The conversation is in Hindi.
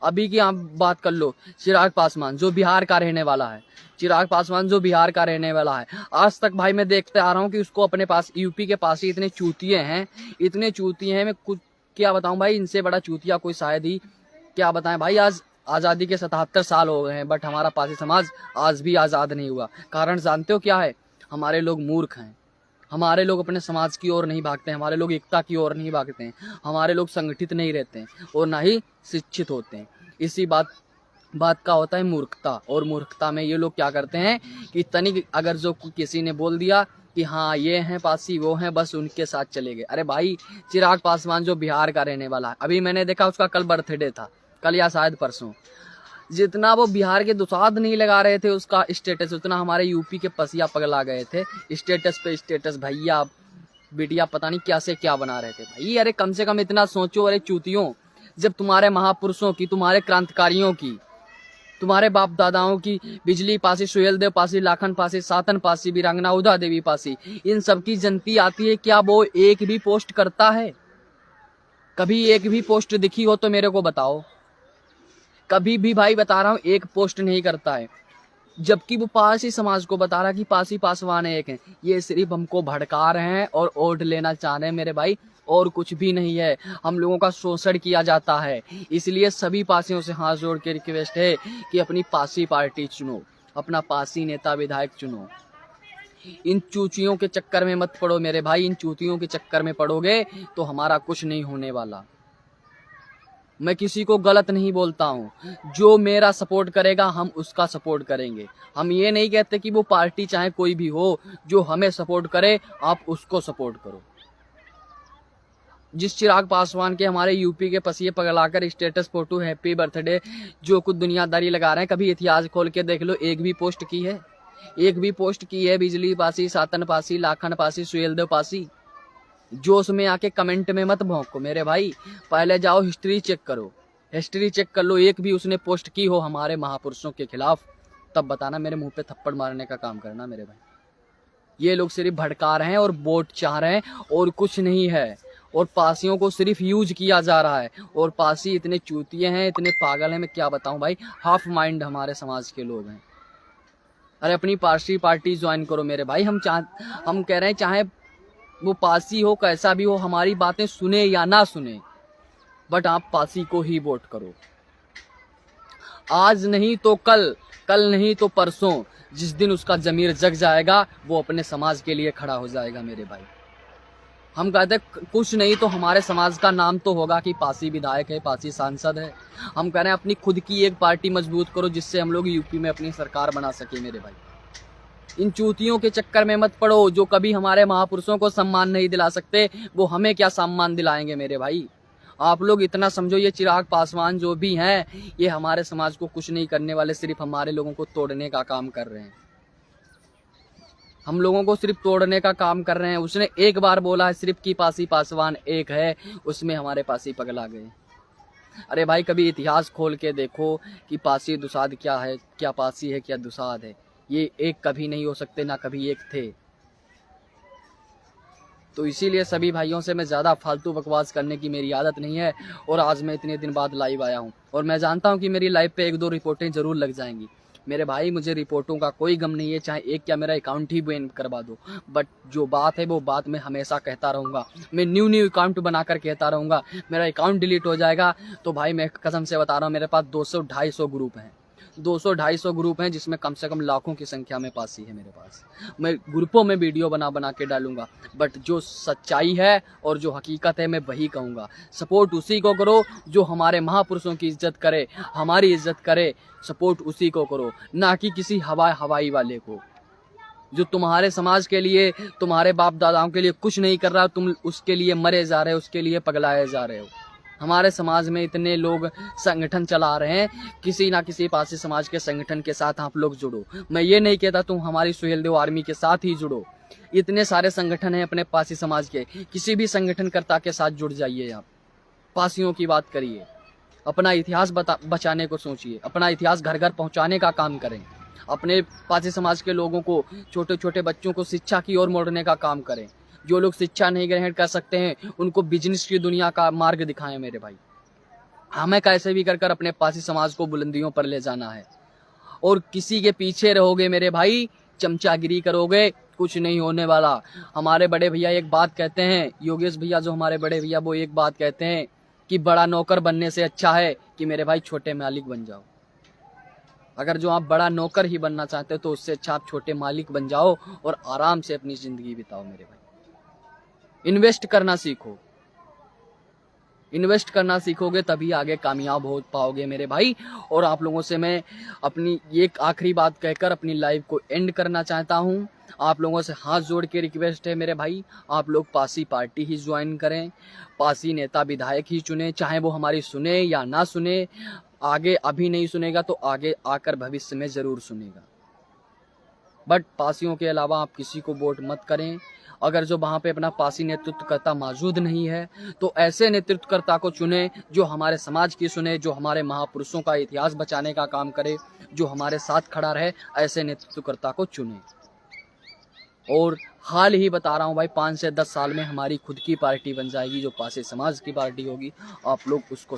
अभी की आप बात कर लो, चिराग पासवान जो बिहार का रहने वाला है, चिराग पासवान जो बिहार का रहने वाला है, आज तक भाई मैं देखते आ रहा हूँ कि उसको अपने पास यूपी के पास ही इतने चूतिए हैं, इतने चूतिए हैं, मैं कुछ क्या बताऊं भाई, इनसे बड़ा चूतिया कोई शायद ही क्या बताएं भाई। आज आज़ादी के 77 साल हो गए हैं, बट हमारा पासी समाज आज भी आज़ाद नहीं हुआ। कारण जानते हो क्या है? हमारे लोग मूर्ख हैं, हमारे लोग अपने समाज की ओर नहीं भागते हैं, हमारे लोग एकता की ओर नहीं भागते हैं, हमारे लोग संगठित नहीं रहते हैं और ना ही शिक्षित होते हैं। इसी बात का होता है मूर्खता। और मूर्खता में ये लोग क्या करते हैं कि तनिक अगर जो किसी ने बोल दिया कि हाँ ये हैं पासी वो हैं, बस उनके साथ चले गए। अरे भाई चिराग पासवान जो बिहार का रहने वाला है, अभी मैंने देखा उसका कल बर्थडे था, कल या शायद परसों। जितना वो बिहार के दुसाध नहीं लगा रहे थे उसका स्टेटस, उतना हमारे यूपी के पसिया पगला गए थे स्टेटस पे स्टेटस। भैया बिटिया पता नहीं क्या से क्या बना रहे थे भाई। अरे कम से कम इतना सोचो। अरे चूतियों, जब तुम्हारे महापुरुषों की, तुम्हारे क्रांतिकारियों की, तुम्हारे बाप दादाओं की, बिजली पासी, सुहेलदेव पासी, लाखन पासी, सातन पासी, वीरांगना उदा देवी पासी, इन सब की जयंती आती है, क्या वो एक भी पोस्ट करता है? कभी एक भी पोस्ट दिखी हो तो मेरे को बताओ। कभी भी भाई बता रहा हूँ, एक पोस्ट नहीं करता है। जबकि वो पासी समाज को बता रहा कि पासी पासवान एक हैं। ये सिर्फ हमको भड़का रहे हैं और वोट लेना चाह रहे हैं मेरे भाई, और कुछ भी नहीं है। हम लोगों का शोषण किया जाता है, इसलिए सभी पासियों से हाथ जोड़ के रिक्वेस्ट है कि अपनी पासी पार्टी चुनो, अपना पासी नेता विधायक चुनो। इन चूतियों के चक्कर में मत पड़ो मेरे भाई, इन चूतियों के चक्कर में पड़ोगे तो हमारा कुछ नहीं होने वाला। मैं किसी को गलत नहीं बोलता हूँ, जो मेरा सपोर्ट करेगा हम उसका सपोर्ट करेंगे। हम ये नहीं कहते कि वो पार्टी चाहे कोई भी हो, जो हमें सपोर्ट करे आप उसको सपोर्ट करो। जिस चिराग पासवान के हमारे यूपी के पसिए पगलाकर स्टेटस फोटो हैप्पी बर्थडे जो कुछ दुनियादारी लगा रहे हैं, कभी इतिहास खोल के देख लो, एक भी पोस्ट की है? एक भी पोस्ट की है? बिजली पासी, सातन पासी, लाखन पासी, सुहेलदेव पासी, जोश में आके कमेंट में मत भौंको मेरे भाई। पहले जाओ हिस्ट्री चेक करो, हिस्ट्री चेक कर लो, एक भी उसने पोस्ट की हो हमारे महापुरुषों के खिलाफ, तब बताना, मेरे मुंह पे थप्पड़ मारने का काम करना मेरे भाई। ये लोग सिर्फ भड़का रहे हैं और वोट चाह रहे हैं और कुछ नहीं है, और पासियों को सिर्फ यूज किया जा रहा है। और पासी इतने चूतिए हैं, इतने पागल हैं, मैं क्या बताऊं भाई। हाफ माइंड हमारे समाज के लोग हैं। अरे अपनी पार्टी ज्वाइन करो मेरे भाई। हम कह रहे हैं चाहे वो पासी हो, कैसा भी हो, हमारी बातें सुने या ना सुने, बट आप पासी को ही वोट करो। आज नहीं तो कल, कल नहीं तो परसों, जिस दिन उसका जमीर जग जाएगा वो अपने समाज के लिए खड़ा हो जाएगा मेरे भाई। हम कहते कुछ नहीं तो हमारे समाज का नाम तो होगा कि पासी विधायक है, पासी सांसद है। हम कह रहे हैं अपनी खुद की एक पार्टी मजबूत करो, जिससे हम लोग यूपी में अपनी सरकार बना सके मेरे भाई। इन चूतियों के चक्कर में मत पड़ो, जो कभी हमारे महापुरुषों को सम्मान नहीं दिला सकते, वो हमें क्या सम्मान दिलाएंगे मेरे भाई। आप लोग इतना समझो, ये चिराग पासवान जो भी हैं, ये हमारे समाज को कुछ नहीं करने वाले, सिर्फ हमारे लोगों को तोड़ने का काम कर रहे हैं। हम लोगों को सिर्फ तोड़ने का काम कर रहे हैं। उसने एक बार बोला है सिर्फ कि पासी पासवान एक है, उसमें हमारे पासी पगला गए। अरे भाई कभी इतिहास खोल के देखो कि पासी दुसाध क्या है, क्या पासी है, क्या दुसाध है। ये एक कभी नहीं हो सकते, ना कभी एक थे। तो इसीलिए सभी भाइयों से मैं ज़्यादा फालतू बकवास करने की मेरी आदत नहीं है, और आज मैं इतने दिन बाद लाइव आया हूँ, और मैं जानता हूँ कि मेरी लाइव पे एक दो रिपोर्टें ज़रूर लग जाएंगी मेरे भाई। मुझे रिपोर्टों का कोई गम नहीं है, चाहे एक क्या मेरा अकाउंट ही बैन करवा दो, बट जो बात है वो बात मैं हमेशा कहता रहूँगा। मैं न्यू अकाउंट बनाकर कहता रहूँगा। मेरा अकाउंट डिलीट हो जाएगा तो भाई मैं कसम से बता रहा हूँ, मेरे पास 200-250 ग्रुप हैं, 200-250 ग्रुप हैं, जिसमें कम से कम लाखों की संख्या में पासी है मेरे पास। मैं ग्रुपों में वीडियो बना के डालूंगा, बट जो सच्चाई है और जो हकीकत है मैं वही कहूँगा। सपोर्ट उसी को करो जो हमारे महापुरुषों की इज्जत करे, हमारी इज्जत करे। सपोर्ट उसी को करो, ना कि किसी हवाई वाले को, जो तुम्हारे समाज के लिए, तुम्हारे बाप दादाओं के लिए कुछ नहीं कर रहा। तुम उसके लिए मरे जा रहे हो, उसके लिए पगलाए जा रहे हो। हमारे समाज में इतने लोग संगठन चला रहे हैं, किसी ना किसी पासी समाज के संगठन के साथ आप लोग जुड़ो। मैं ये नहीं कहता तुम हमारी सुहेलदेव आर्मी के साथ ही जुड़ो। इतने सारे संगठन हैं अपने पासी समाज के, किसी भी संगठनकर्ता के साथ जुड़ जाइए। आप पासियों की बात करिए, अपना इतिहास बचाने को सोचिए, अपना इतिहास घर घर पहुँचाने का काम करें। अपने पासी समाज के लोगों को, छोटे छोटे बच्चों को शिक्षा की ओर मोड़ने का काम करें। जो लोग शिक्षा नहीं ग्रहण कर सकते हैं उनको बिजनेस की दुनिया का मार्ग दिखाएं मेरे भाई। हमें कैसे भी कर अपने पासी समाज को बुलंदियों पर ले जाना है। और किसी के पीछे रहोगे मेरे भाई, चमचागिरी करोगे, कुछ नहीं होने वाला। हमारे बड़े भैया एक बात कहते हैं, योगेश भैया जो हमारे बड़े भैया, वो एक बात कहते हैं कि बड़ा नौकर बनने से अच्छा है कि मेरे भाई छोटे मालिक बन जाओ। अगर जो आप बड़ा नौकर ही बनना चाहते हो तो उससे अच्छा आप छोटे मालिक बन जाओ और आराम से अपनी जिंदगी बिताओ मेरे भाई। इन्वेस्ट करना सीखो, इन्वेस्ट करना सीखोगे तभी आगे कामयाब हो पाओगे मेरे भाई। और आप लोगों से मैं अपनी एक आखिरी बात कहकर अपनी लाइव को एंड करना चाहता हूं। आप लोगों से हाथ जोड़ के रिक्वेस्ट है मेरे भाई, आप लोग पासी पार्टी ही ज्वाइन करें, पासी नेता विधायक ही चुने, चाहे वो हमारी सुने या ना सुने। आगे अभी नहीं सुनेगा तो आगे आकर भविष्य में जरूर सुनेगा, बट पासियों के अलावा आप किसी को वोट मत करें। अगर जो वहां पे अपना पासी नेतृत्वकर्ता मौजूद नहीं है तो ऐसे नेतृत्वकर्ता को चुने जो हमारे समाज की सुने, जो हमारे महापुरुषों का इतिहास बचाने का काम करे, जो हमारे साथ खड़ा रहे, ऐसे नेतृत्वकर्ता को चुने। और हाल ही बता रहा हूं भाई, 5 से 10 साल में हमारी खुद की पार्टी बन जाएगी जो पासी समाज की पार्टी होगी। आप लोग उसको